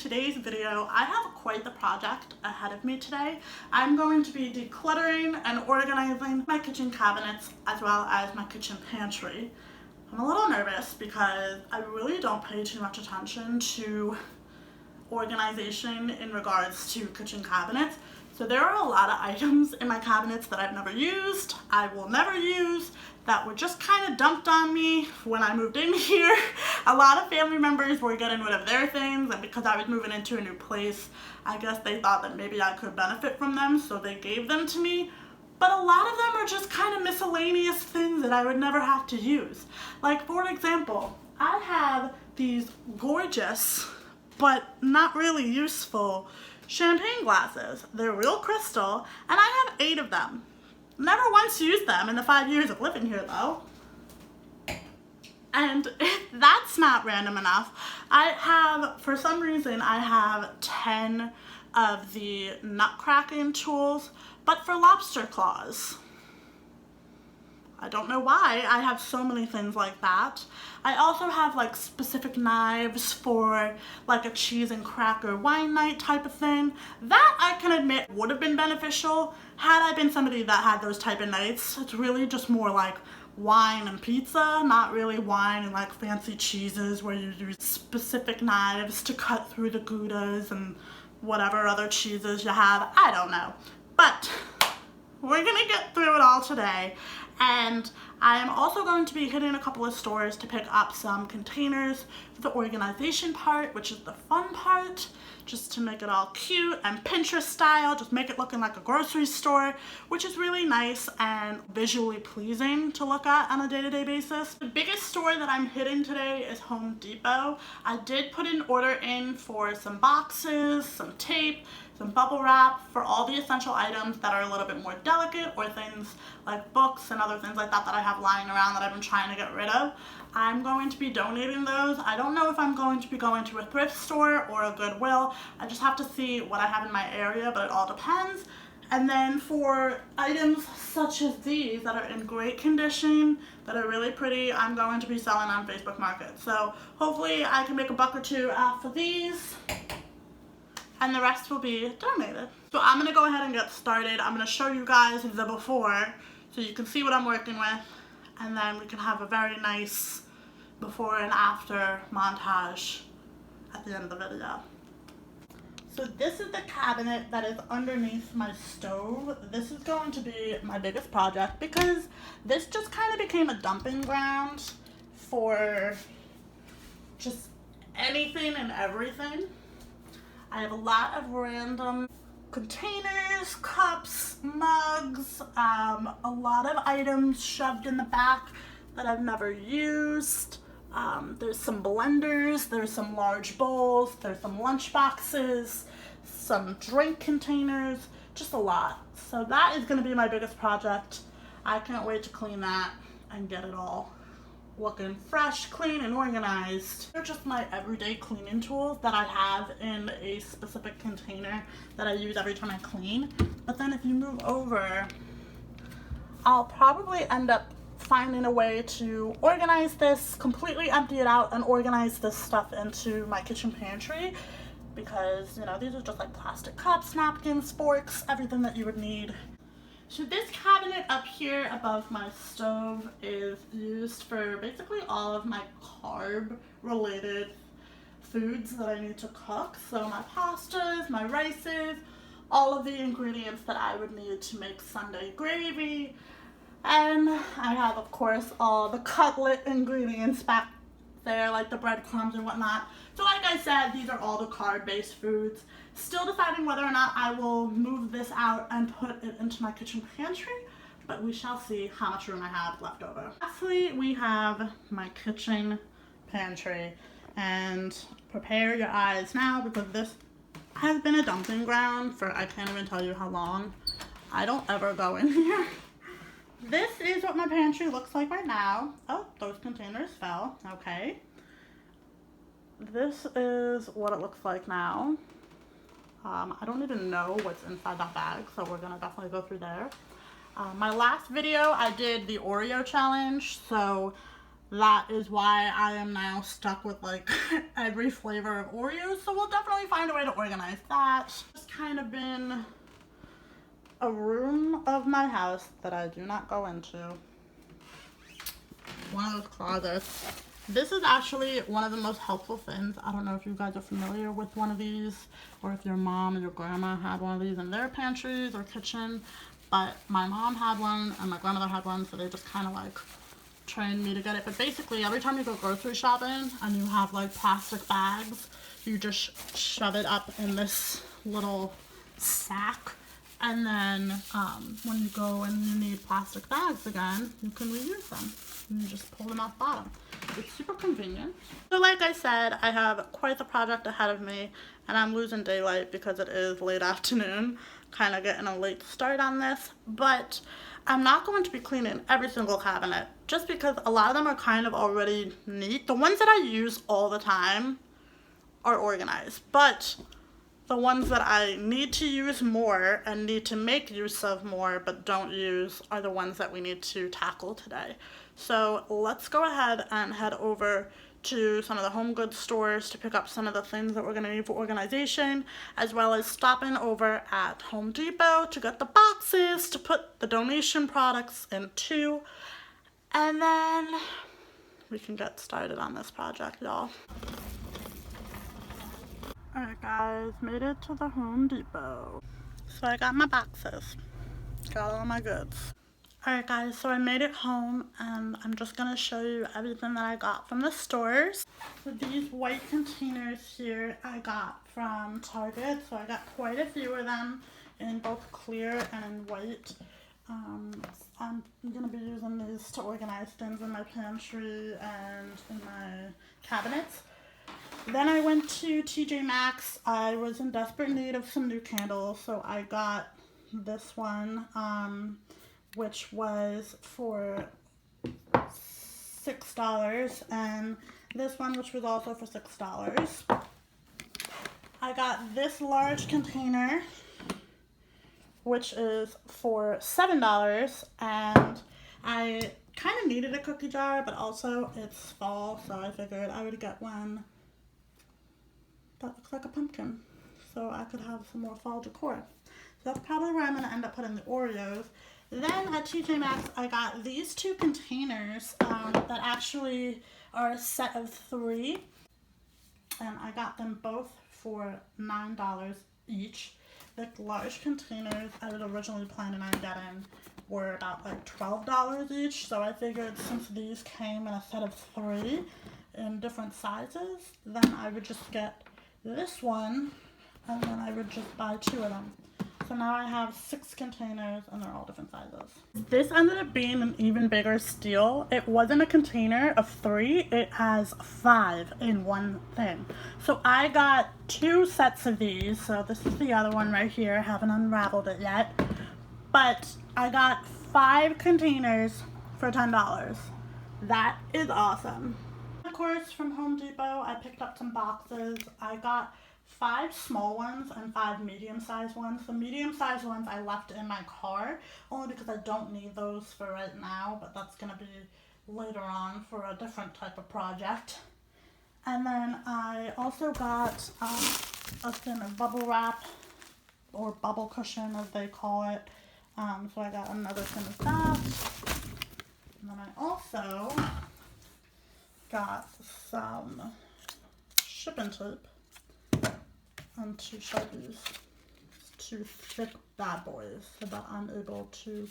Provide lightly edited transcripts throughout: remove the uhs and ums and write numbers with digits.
today's video, I have quite the project ahead of me today. I'm going to be decluttering and organizing my kitchen cabinets as well as my kitchen pantry. I'm a little nervous because I really don't pay too much attention to organization in regards to kitchen cabinets. So there are a lot of items in my cabinets that I've never used, I will never use, that were just kind of dumped on me when I moved in here. A lot of family members were getting rid of their things, and because I was moving into a new place, I guess they thought that maybe I could benefit from them, so they gave them to me. But a lot of them are just kind of miscellaneous things that I would never have to use. Like, for example, I have these gorgeous, but not really useful champagne glasses. They're real crystal, and I have 8 of them. Never once used them in the 5 years of living here though. And if that's not random enough, for some reason, I have 10 of the nut cracking tools, but for lobster claws. I don't know why I have so many things like that. I also have like specific knives for like a cheese and cracker wine night type of thing. That I can admit would have been beneficial had I been somebody that had those type of nights. It's really just more like wine and pizza, not really wine and like fancy cheeses where you use specific knives to cut through the Goudas and whatever other cheeses you have. I don't know. But we're gonna get through it all today. And I am also going to be hitting a couple of stores to pick up some containers for the organization part, which is the fun part, just to make it all cute and Pinterest style, just make it looking like a grocery store, which is really nice and visually pleasing to look at on a day-to-day basis. The biggest store that I'm hitting today is Home Depot. I did put an order in for some boxes, some tape, some bubble wrap for all the essential items that are a little bit more delicate, or things like books and other things like that that I have lying around that I've been trying to get rid of. I'm going to be donating those. I don't know if I'm going to be going to a thrift store or a Goodwill. I just have to see what I have in my area, but it all depends. And then for items such as these that are in great condition, that are really pretty, I'm going to be selling on Facebook Market. So hopefully I can make a buck or two off of these, and the rest will be donated. So I'm gonna go ahead and get started. I'm gonna show you guys the before so you can see what I'm working with, and then we can have a very nice before and after montage at the end of the video. So this is the cabinet that is underneath my stove. This is going to be my biggest project because this just kind of became a dumping ground for just anything and everything. I have a lot of random containers, cups, mugs, a lot of items shoved in the back that I've never used. There's some blenders, there's some large bowls, there's some lunch boxes, some drink containers, just a lot. So that is going to be my biggest project. I can't wait to clean that and get it all looking fresh, clean, and organized. They're just my everyday cleaning tools that I have in a specific container that I use every time I clean. But then if you move over, I'll probably end up finding a way to organize this, completely empty it out, and organize this stuff into my kitchen pantry, because, you know, these are just like plastic cups, napkins, forks, everything that you would need. So this cabinet up here above my stove is used for basically all of my carb related foods that I need to cook. So my pastas, my rices, all of the ingredients that I would need to make Sunday gravy. And I have, of course, all the cutlet ingredients back there, like the breadcrumbs and whatnot. So like I said, these are all the carb-based foods. Still deciding whether or not I will move this out and put it into my kitchen pantry, but we shall see how much room I have left over. Lastly, we have my kitchen pantry, and prepare your eyes now because this has been a dumping ground for I can't even tell you how long. I don't ever go in here. This is what my pantry looks like right now. Oh, those containers fell. Okay. This is what it looks like now. I don't even know what's inside that bag, so we're gonna definitely go through there. My last video, I did the Oreo challenge, so that is why I am now stuck with like every flavor of Oreos. So we'll definitely find a way to organize that. It's kind of been a room of my house that I do not go into. One of those closets. This is actually one of the most helpful things. I don't know if you guys are familiar with one of these, or if your mom or your grandma had one of these in their pantries or kitchen, but my mom had one and my grandmother had one, so they just kind of like trained me to get it. But basically, every time you go grocery shopping and you have like plastic bags, you just shove it up in this little sack, and then when you go and you need plastic bags again, you can reuse them. You just pull them off the bottom. It's super convenient. So like I said, I have quite the project ahead of me, and I'm losing daylight because it is late afternoon. Kind of getting a late start on this, but I'm not going to be cleaning every single cabinet just because a lot of them are kind of already neat. The ones that I use all the time are organized, but the ones that I need to use more and need to make use of more but don't use are the ones that we need to tackle today. So let's go ahead and head over to some of the home goods stores to pick up some of the things that we're going to need for organization, as well as stopping over at Home Depot to get the boxes to put the donation products into, and then we can get started on this project, y'all. Alright guys, made it to the Home Depot. So I got my boxes, got all my goods. Alright guys, so I made it home and I'm just going to show you everything that I got from the stores. So these white containers here I got from Target, so I got quite a few of them in both clear and in white. I'm going to be using these to organize things in my pantry and in my cabinets. Then I went to TJ Maxx. I was in desperate need of some new candles, so I got this one, which was for $6, and this one, which was also for $6. I got this large container, which is for $7, and I kind of needed a cookie jar, but also it's fall, so I figured I would get one that looks like a pumpkin, so I could have some more fall decor. So that's probably where I'm going to end up putting the Oreos. Then at TJ Maxx, I got these two containers that actually are a set of 3, and I got them both for $9 each. The large containers I was originally planning on getting were about like $12 each, so I figured since these came in a set of 3 in different sizes, then I would just get this one, and then I would just buy 2 of them. So now I have 6 containers, and they're all different sizes. This ended up being an even bigger steal. It wasn't a container of 3, it has 5 in one thing. So I got 2 sets of these. So this is the other one right here. I haven't unraveled it yet. But I got 5 containers for $10. That is awesome. Of course, from Home Depot, I picked up some boxes. I got 5 small ones and 5 medium-sized ones. The medium-sized ones I left in my car, only because I don't need those for right now, but that's going to be later on for a different type of project. And then I also got a thin of bubble wrap, or bubble cushion as they call it. So I got another thin of that. And then I also got some shipping tape and 2 Sharpies, 2 thick bad boys, so that I'm able to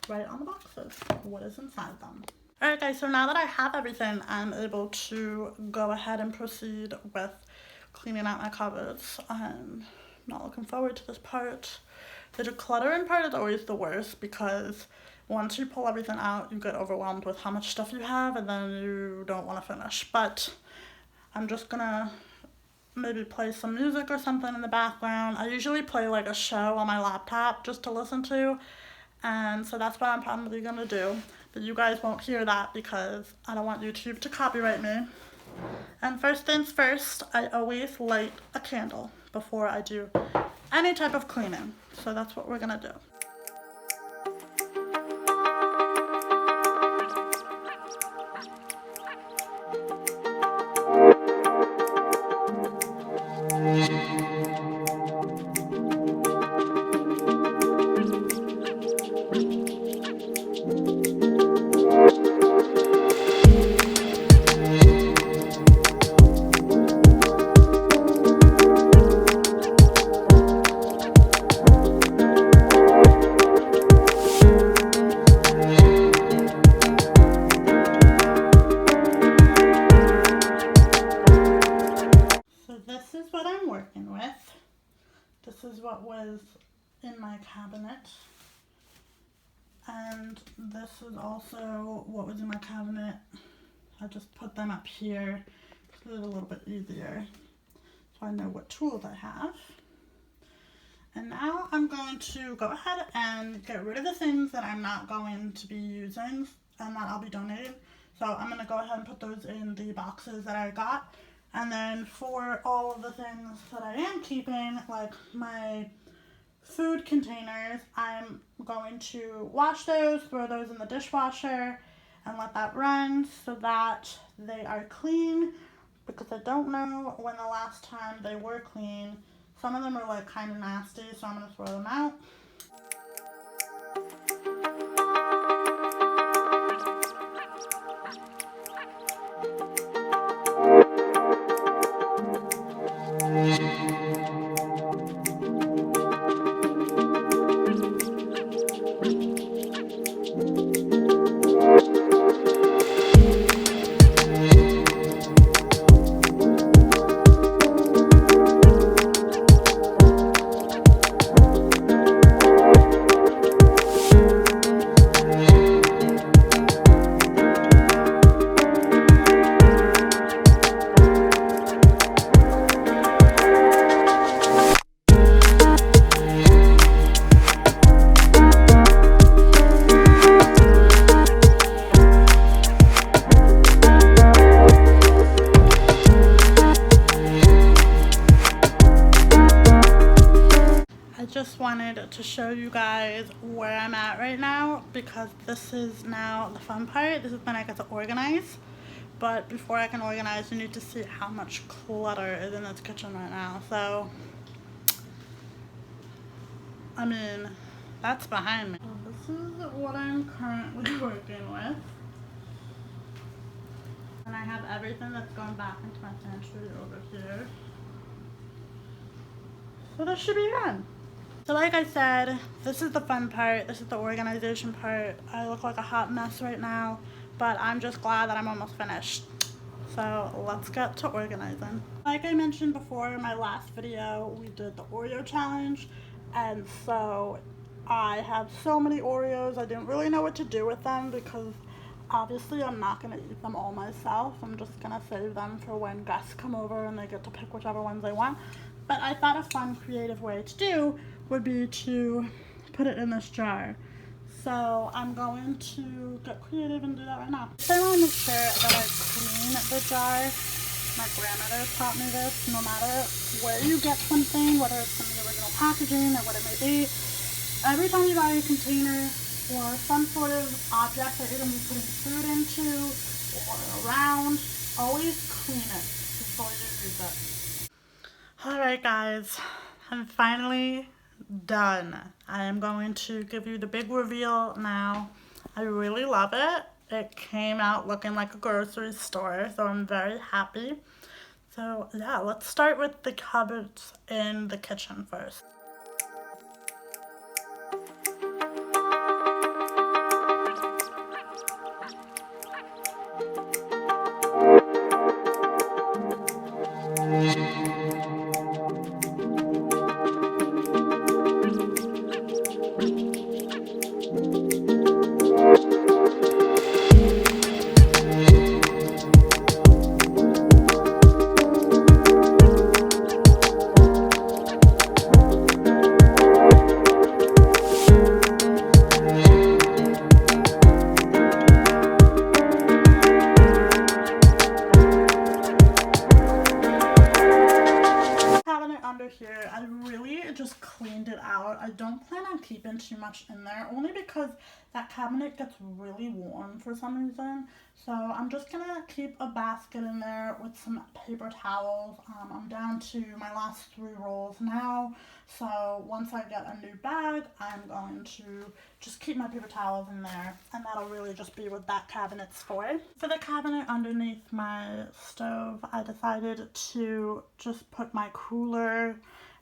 write on the boxes what is inside them. Alright guys, so now that I have everything, I'm able to go ahead and proceed with cleaning out my cupboards. I'm not looking forward to this part. The decluttering part is always the worst because once you pull everything out, you get overwhelmed with how much stuff you have, and then you don't want to finish. But I'm just gonna maybe play some music or something in the background. I usually play like a show on my laptop just to listen to, and so that's what I'm probably gonna do. But you guys won't hear that because I don't want YouTube to copyright me. And first things first, I always light a candle before I do any type of cleaning. So that's what we're gonna do. my cabinet. And this is also what was in my cabinet. I just put them up here so it's a little bit easier, so I know what tools I have. And now I'm going to go ahead and get rid of the things that I'm not going to be using and that I'll be donating. So I'm going to go ahead and put those in the boxes that I got. And then for all of the things that I am keeping, like my food containers, I'm going to wash those, throw those in the dishwasher, and let that run so that they are clean, because I don't know when the last time they were clean. Some of them are like kind of nasty, so I'm going to throw them out. Just wanted to show you guys where I'm at right now, because this is now the fun part. This is when I get to organize. But before I can organize, you need to see how much clutter is in this kitchen right now. So, I mean, that's behind me. This is what I'm currently working with. And I have everything that's going back into my pantry over here. So this should be fun. So like I said, this is the fun part, this is the organization part. I look like a hot mess right now, but I'm just glad that I'm almost finished. So let's get to organizing. Like I mentioned before in my last video, we did the Oreo challenge, and so I have so many Oreos. I didn't really know what to do with them because obviously I'm not going to eat them all myself. I'm just going to save them for when guests come over and they get to pick whichever ones they want. But I thought a fun, creative way to do would be to put it in this jar. So I'm going to get creative and do that right now. So I want to make sure that I clean the jar. My grandmother taught me this. No matter where you get something, whether it's from the original packaging or what it may be, every time you buy a container or some sort of object that you're going to be putting food into or around, always clean it before you use it. Alright guys, I'm finally done. I am going to give you the big reveal now. I really love it. It came out looking like a grocery store, so I'm very happy. So yeah, let's start with the cupboards in the kitchen first. Here, I really just cleaned it out. I don't plan on keeping too much in there, only because that cabinet gets really warm for some reason. So I'm just gonna keep a basket in there with some paper towels. I'm down to my last 3 rolls now, so once I get a new bag, I'm going to just keep my paper towels in there, and that'll really just be what that cabinet's for. For the cabinet underneath my stove, I decided to just put my cooler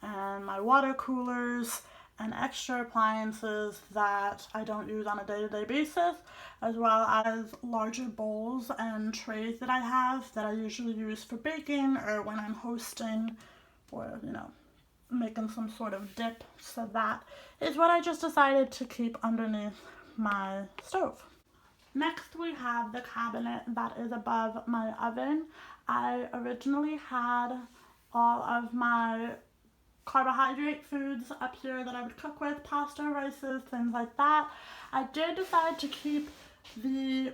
and my water coolers and extra appliances that I don't use on a day-to-day basis, as well as larger bowls and trays that I have that I usually use for baking or when I'm hosting or, you know, making some sort of dip. So that is what I just decided to keep underneath my stove. Next we have the cabinet that is above my oven. I originally had all of my carbohydrate foods up here that I would cook with, pasta, rices, things like that. I did decide to keep the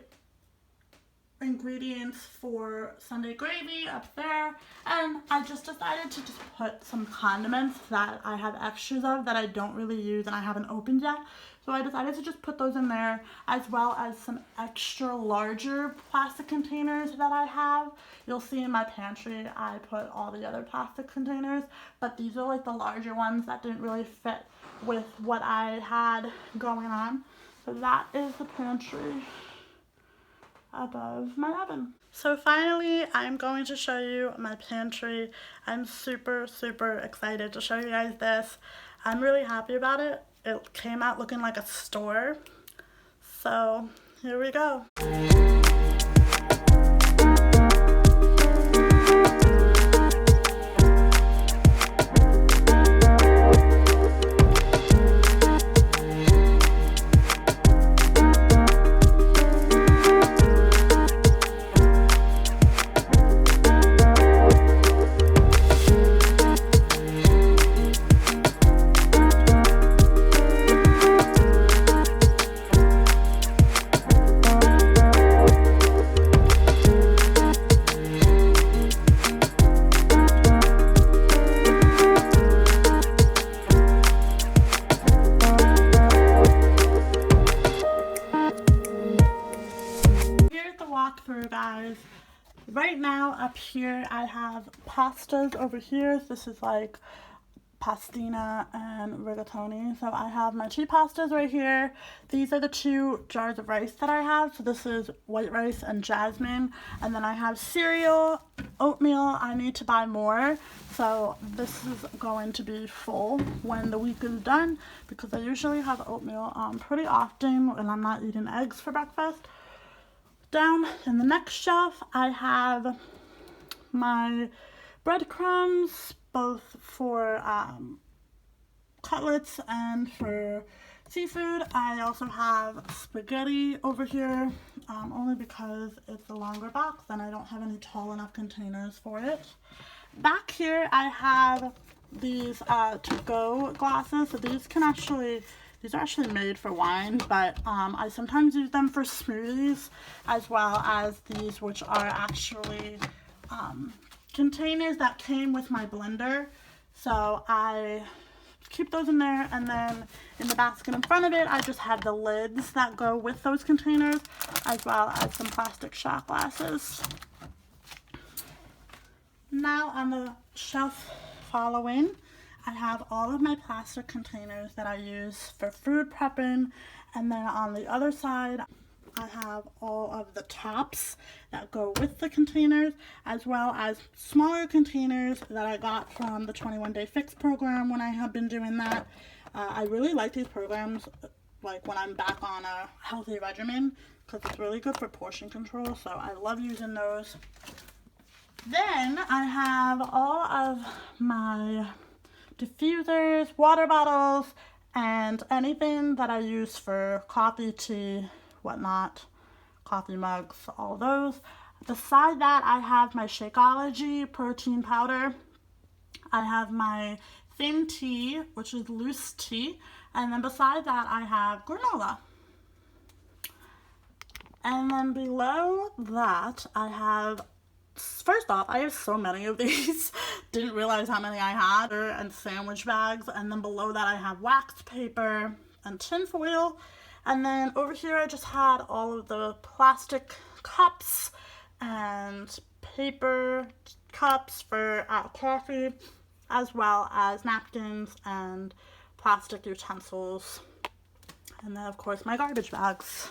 ingredients for Sunday gravy up there, and I just decided to just put some condiments that I have extras of that I don't really use and I haven't opened yet. So I decided to just put those in there, as well as some extra larger plastic containers that I have. You'll see in my pantry I put all the other plastic containers, but these are like the larger ones that didn't really fit with what I had going on. So that is the pantry above my oven. So finally, I'm going to show you my pantry. I'm super excited to show you guys this. I'm really happy about it. It came out looking like a store. So here we go. Walkthrough, guys. Right now up here I have pastas over here. This is like pastina and rigatoni. So I have my two pastas right here. These are the two jars of rice that I have. So this is white rice and jasmine. And then I have cereal, oatmeal. I need to buy more. So this is going to be full when the week is done, because I usually have oatmeal pretty often when I'm not eating eggs for breakfast. Down in the next shelf, I have my breadcrumbs, both for cutlets and for seafood. I also have spaghetti over here, only because it's a longer box and I don't have any tall enough containers for it. Back here, I have these to-go glasses. So these are actually made for wine, but I sometimes use them for smoothies, as well as these, which are actually containers that came with my blender. So I keep those in there, and then in the basket in front of it, I just have the lids that go with those containers, as well as some plastic shot glasses. Now on the shelf following, I have all of my plastic containers that I use for food prepping, and then on the other side I have all of the tops that go with the containers, as well as smaller containers that I got from the 21-Day Fix program when I have been doing that. I really like these programs, like when I'm back on a healthy regimen, because it's really good for portion control, so I love using those. Then I have all of my diffusers, water bottles, and anything that I use for coffee, tea, whatnot, coffee mugs, all those. Beside that, I have my Shakeology protein powder. I have my thin tea, which is loose tea, and then beside that I have granola. And then below that I have, first off, I have so many of these. Didn't realize how many I had. And sandwich bags. And then below that I have wax paper and tin foil. And then over here I just had all of the plastic cups and paper cups for coffee, as well as napkins and plastic utensils. And then of course my garbage bags.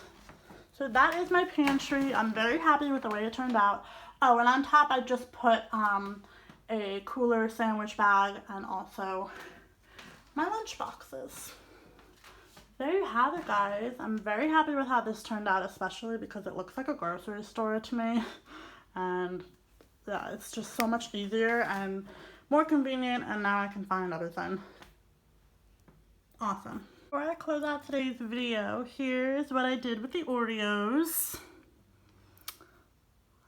So that is my pantry. I'm very happy with the way it turned out. Oh, and on top I just put a cooler sandwich bag and also my lunch boxes. There you have it, guys. I'm very happy with how this turned out, especially because it looks like a grocery store to me. And yeah, it's just so much easier and more convenient, and now I can find everything. Awesome. Before I close out today's video, here's what I did with the Oreos.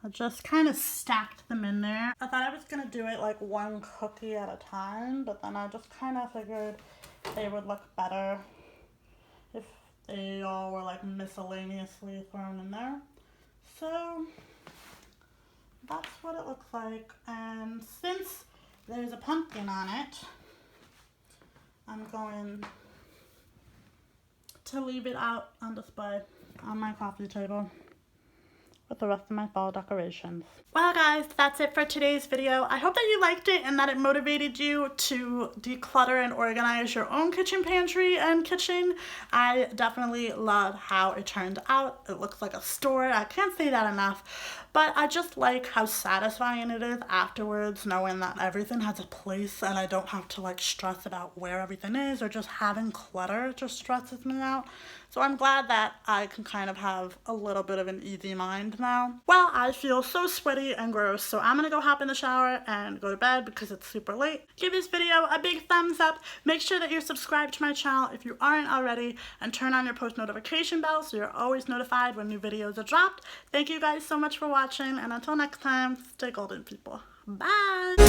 I just kind of stacked them in there. I thought I was going to do it like one cookie at a time, but then I just kind of figured they would look better if they all were like miscellaneously thrown in there. So that's what it looks like. And since there's a pumpkin on it, I'm going to leave it out on display on my coffee table with the rest of my fall decorations. Well guys, that's it for today's video. I hope that you liked it and that it motivated you to declutter and organize your own kitchen pantry and kitchen. I definitely love how it turned out. It looks like a store. I can't say that enough. But I just like how satisfying it is afterwards, knowing that everything has a place and I don't have to like stress about where everything is, or just having clutter just stresses me out. So I'm glad that I can kind of have a little bit of an easy mind now. Well, I feel so sweaty and gross, so I'm gonna go hop in the shower and go to bed because it's super late. Give this video a big thumbs up. Make sure that you're subscribed to my channel if you aren't already, and turn on your post notification bell so you're always notified when new videos are dropped. Thank you guys so much for watching, and until next time, stay golden, people. Bye!